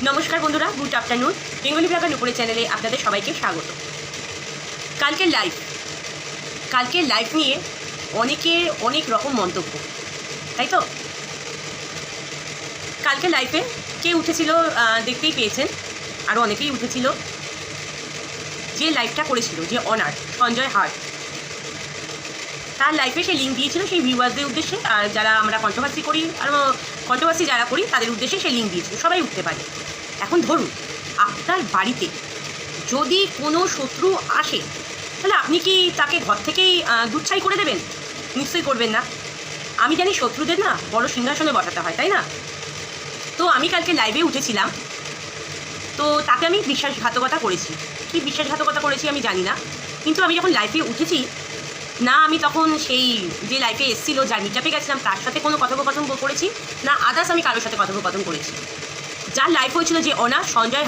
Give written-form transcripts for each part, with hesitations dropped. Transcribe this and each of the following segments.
নমস্কার বন্ধুরা, good afternoon. Bengali blogger নুপুরের চ্যানেলে আপনাদের সবাইকে স্বাগত। কালকের লাইভ নিয়ে অনেকের অনেক রকম মন্তব্য, তাই তো? কালকে লাইভে কে উঠেছিল দেখতেই পেয়েছেন, আরও অনেকেই উঠেছিল। যে লাইভটা করেছিল, যে অনার সঞ্জয় হাট, তার লাইফে সে লিঙ্ক দিয়েছিল সেই ভিউয়ারদের উদ্দেশ্যে, আর যারা আমরা কন্ট্রোভার্সি করি আর কন্ট্রোভার্সি যারা করি তাদের উদ্দেশ্যে সে লিঙ্ক দিয়েছিল। সবাই উঠতে পারে। এখন ধরুন আপনার বাড়িতে যদি কোনো শত্রু আসে, তাহলে আপনি কি তাকে ঘর থেকেই দুচ্ছাই করে দেবেন? নিশ্চয়ই করবেন না। আমি জানি শত্রুদের না বড় সিংহাসনে বসাতে হয়, তাই না? তো আমি কালকে লাইভে উঠেছিলাম, তো তাকে আমি বিশ্বাসঘাতকতা করেছি। কি বিশ্বাসঘাতকতা করেছি আমি জানি না, কিন্তু আমি যখন লাইভে উঠেছি না, আমি তখন সেই যে লাইফে এসেছিলো, যার মিটআপে গেছিলাম, তার সাথে কোনো কথোপকথন করেছি না, আদার্স আমি কারোর সাথে কথোপকথন করেছি। যার লাইফ হয়েছিল যে ওনার সঞ্জয়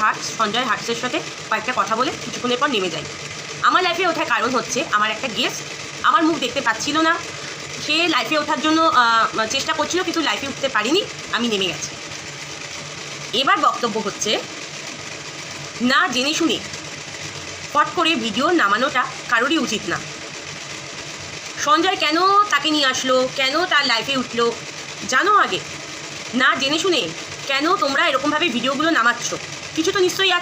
হার্টসের সাথে কয়েকটা কথা বলে কিছুক্ষণের পর নেমে যাই। আমার লাইফে ওঠার কারণ হচ্ছে আমার একটা গেস্ট আমার মুখ দেখতে পাচ্ছিল না, সে লাইফে ওঠার জন্য চেষ্টা করছিল, কিন্তু লাইফে উঠতে পারিনি, আমি নেমে গেছি। এবার বক্তব্য হচ্ছে না জেনে শুনে ফট করে ভিডিও নামানোটা কারোরই উচিত না। সঞ্জয় কেন তাকে নিয়ে আসলো, কেন তার লাইফে উঠলো জানো আগে? না জেনে শুনে কেন তোমরা এরকমভাবে ভিডিওগুলো নামাচ্ছ? কিছু তো নিশ্চয়ই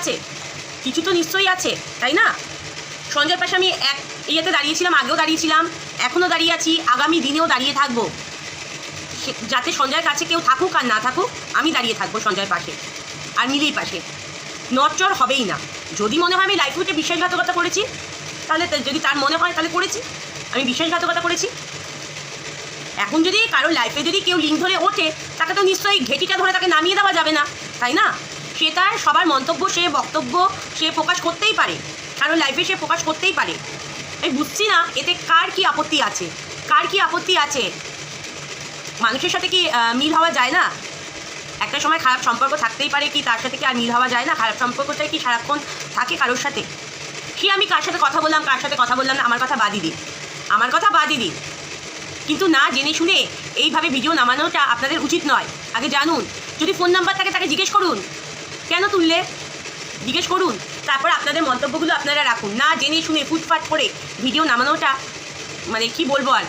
আছে, তাই না? সঞ্জয়ের পাশে আমি এক ইয়েতে দাঁড়িয়েছিলাম, আগেও দাঁড়িয়েছিলাম, এখনও দাঁড়িয়ে আছি, আগামী দিনেও দাঁড়িয়ে থাকবো। যাতে সঞ্জয়ের কাছে কেউ থাকুক আর না থাকুক, আমি দাঁড়িয়ে থাকবো সঞ্জয়ের পাশে আর মিলির পাশে। নড়চড় হবেই না। যদি মনে হয় আমি লাইফে উঠে বিশ্বাসঘাতকতা করেছি, তাহলে যদি তার মনে হয় তাহলে করেছি, আমি বিশ্বাসঘাতকতা করেছি। এখন যদি কারো লাইফে যদি কেউ লিঙ্ক ধরে ওঠে, তাকে তো নিশ্চয়ই ঘেটিটা ধরে তাকে নামিয়ে দেওয়া যাবে না, তাই না? সে তার সবার মন্তব্য, সে বক্তব্য সে প্রকাশ করতেই পারে, কারো লাইফে সে প্রকাশ করতেই পারে। আমি বুঝছি না এতে কার কি আপত্তি আছে? মানুষের সাথে কি মিল হওয়া যায় না? একটা সময় খারাপ সম্পর্ক থাকতেই পারে, কি তার সাথে কি আর মিল হওয়া যায় না? খারাপ সম্পর্কটাই কি সারাক্ষণ থাকে কারোর সাথে? সে আমি কার সাথে কথা বললাম না, আমার কথা বাদই দিন, কিন্তু না জেনে শুনে এইভাবে ভিডিও নামানোটা আপনাদের উচিত নয়। আগে জানুন, যদি ফোন নাম্বার থাকে তাকে জিজ্ঞেস করুন কেন তুললে, জিজ্ঞেস করুন, তারপর আপনাদের মন্তব্যগুলো আপনারা রাখুন। না জেনে শুনে ফুটফাট করে ভিডিও নামানোটা মানে কি বলবো আর,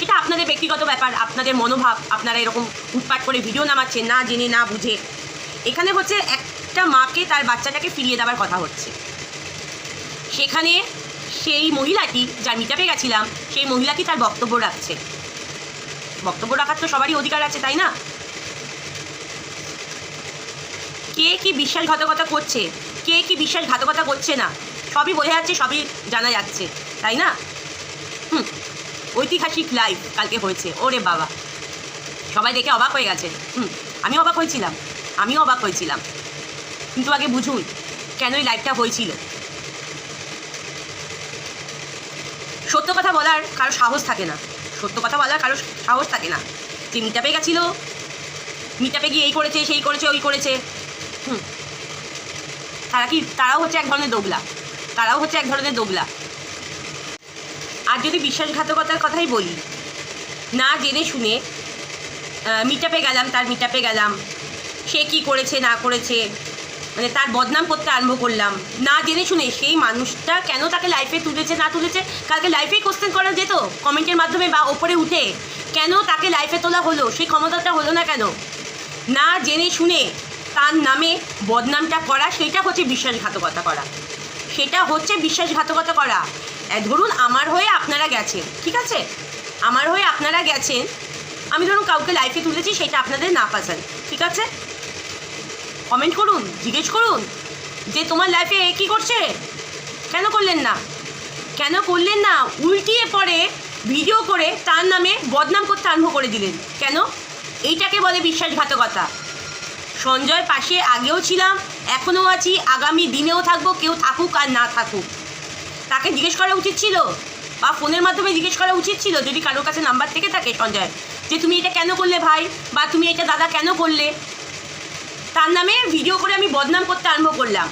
এটা আপনাদের ব্যক্তিগত ব্যাপার, আপনাদের মনোভাব, আপনারা এরকম ফুটফাট করে ভিডিও নামাচ্ছেন না জেনে না বুঝে। এখানে হচ্ছে একটা মাকে তার বাচ্চাটাকে ফিরিয়ে দেওয়ার কথা হচ্ছে, সেখানে সেই মহিলাটি যার মিটআপে গেছিলাম, সেই মহিলাটি তার বক্তব্য রাখার তো সবারই অধিকার আছে, তাই না? কে কি বিশ্বাসঘাতকতা করছে, কে কি বিশ্বাসঘাতকতা করছে না, সবই বোঝা যাচ্ছে, সবই জানা যাচ্ছে, তাই না? ঐতিহাসিক লাইভ কালকে হয়েছে, ওরে বাবা, সবাই দেখে অবাক হয়ে গেছে। আমিও অবাক হয়েছিলাম, কিন্তু আগে বুঝুন কেন এই লাইভটা হয়েছিল। সত্য কথা বলার কারো সাহস থাকে না। যে মিটআপে গেছিল, মিটআপে গিয়ে এই করেছে, সেই করেছে, ওই করেছে, তারাও হচ্ছে এক ধরনের দোগলা। আর যদি বিশ্বাসঘাতকতার কথাই বলি, না জেনে শুনে তার মিটআপে গেলাম, সে কি করেছে না করেছে মানে তার বদনাম করতে আরম্ভ করলাম, না জেনে শুনে সেই মানুষটা কেন তাকে লাইফে তুলেছে না তুলেছে কালকে লাইফেই কোশ্চেন করা যেত কমেন্টের মাধ্যমে বা ওপরে উঠে, কেন তাকে লাইফে তোলা হলো, সেই ক্ষমতাটা হলো না কেন? না জেনে শুনে তার নামে বদনামটা করা, সেটা হচ্ছে বিশ্বাসঘাতকতা করা। ধরুন আমার হয়ে আপনারা গেছেন, ঠিক আছে, আমার হয়ে আপনারা গেছেন, আমি ধরুন কাউকে লাইফে তুলেছি, সেটা আপনাদের না পছন্দ, ঠিক আছে, কমেন্ট করুন, জিজ্ঞেস করুন যে তোমার লাইফে কী করছে, কেন করলেন না? উল্টিয়ে পরে ভিডিও করে তার নামে বদনাম করতে আরম্ভ করে দিলেন কেন? এইটাকে বলে বিশ্বাসঘাতকতা। সঞ্জয় পাশে আগেও ছিলাম, এখনও আছি, আগামী দিনেও থাকবো, কেউ থাকুক আর না থাকুক। তাকে জিজ্ঞেস করা উচিত ছিল, বা ফোনের মাধ্যমে জিজ্ঞেস করা উচিত ছিল, যদি কারোর কাছে নাম্বার থেকে থাকে সঞ্জয়, যে তুমি এটা কেন করলে ভাই, বা তুমি এটা দাদা কেন করলে। তার নামে ভিডিও করে আমি বদনাম করতে আরম্ভ করলাম,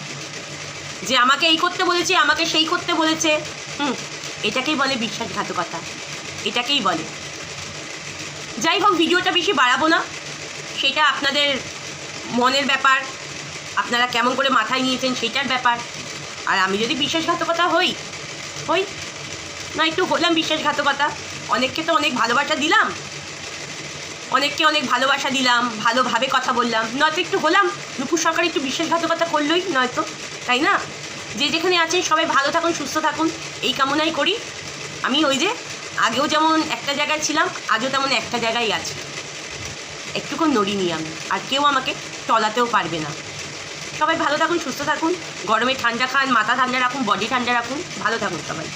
যে আমাকে এই করতে বলেছে, আমাকে সেই করতে বলেছে। এটাকেই বলে বিশ্বাসঘাতকতা, এটাকেই বলে। যাই হোক, ভিডিওটা বেশি বাড়াবো না, সেটা আপনাদের মনের ব্যাপার, আপনারা কেমন করে মাথায় নিয়েছেন সেইটার ব্যাপার। আর আমি যদি বিশ্বাসঘাতকতা হই না, একটু হলাম বিশ্বাসঘাতকতা, অনেককে তো অনেক ভালোবাসা দিলাম, ভালোভাবে কথা বললাম, নয়তো একটু হলাম, নুপুর সরকার একটু বিশ্বাসঘাতকতা করলোই নয়তো, তাই না? যে যেখানে আছেন সবাই ভালো থাকুন, সুস্থ থাকুন, এই কামনাই করি। আমি ওই যে আগেও যেমন একটা জায়গায় ছিলাম, আজও তেমন একটা জায়গায় আছি, একটুকু নড়িনি আমি, আর কেউ আমাকে টলাতেও পারবে না। সবাই ভালো থাকুন, সুস্থ থাকুন, গরমে ঠান্ডা খান, মাথা ঠান্ডা রাখুন, বডি ঠান্ডা রাখুন, ভালো থাকুন সবাই।